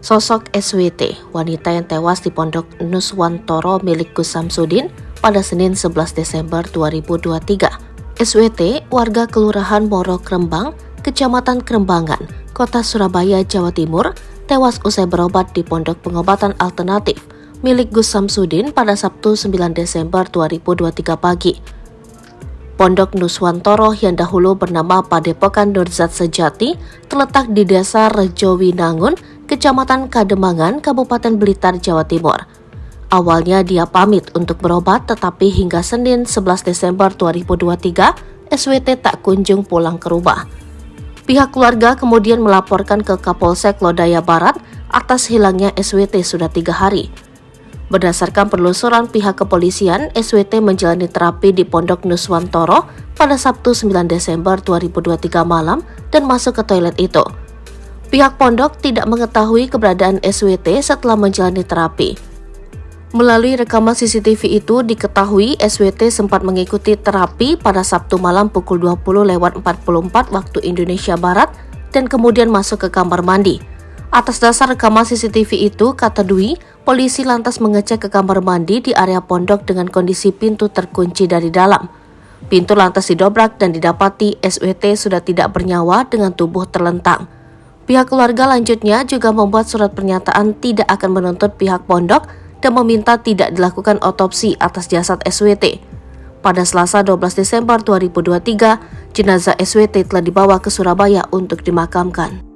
Sosok SWT, wanita yang tewas di Pondok Nuswantoro milik Gus Samsudin pada Senin 11 Desember 2023. SWT, warga Kelurahan Moro Krembang, Kecamatan Krembangan, Kota Surabaya, Jawa Timur, tewas usai berobat di Pondok Pengobatan Alternatif milik Gus Samsudin pada Sabtu 9 Desember 2023 pagi. Pondok Nuswantoro yang dahulu bernama Padepokan Nurzat Sejati terletak di Desa Rejowinangun, Kecamatan Kademangan, Kabupaten Blitar, Jawa Timur. Awalnya dia pamit untuk berobat, tetapi hingga Senin 11 Desember 2023, SWT tak kunjung pulang ke rumah. Pihak keluarga kemudian melaporkan ke Kapolsek Lodaya Barat atas hilangnya SWT sudah 3 hari. Berdasarkan penelusuran pihak kepolisian, SWT menjalani terapi di Pondok Nuswantoro pada Sabtu 9 Desember 2023 malam dan masuk ke toilet itu. Pihak pondok tidak mengetahui keberadaan SWT setelah menjalani terapi. Melalui rekaman CCTV itu diketahui SWT sempat mengikuti terapi pada Sabtu malam pukul 20.44 waktu Indonesia Barat dan kemudian masuk ke kamar mandi. Atas dasar rekaman CCTV itu, kata Dwi, polisi lantas mengecek ke kamar mandi di area pondok dengan kondisi pintu terkunci dari dalam. Pintu lantas didobrak dan didapati SWT sudah tidak bernyawa dengan tubuh terlentang. Pihak keluarga lanjutnya juga membuat surat pernyataan tidak akan menuntut pihak pondok dan meminta tidak dilakukan otopsi atas jasad SWT. Pada Selasa 12 Desember 2023, jenazah SWT telah dibawa ke Surabaya untuk dimakamkan.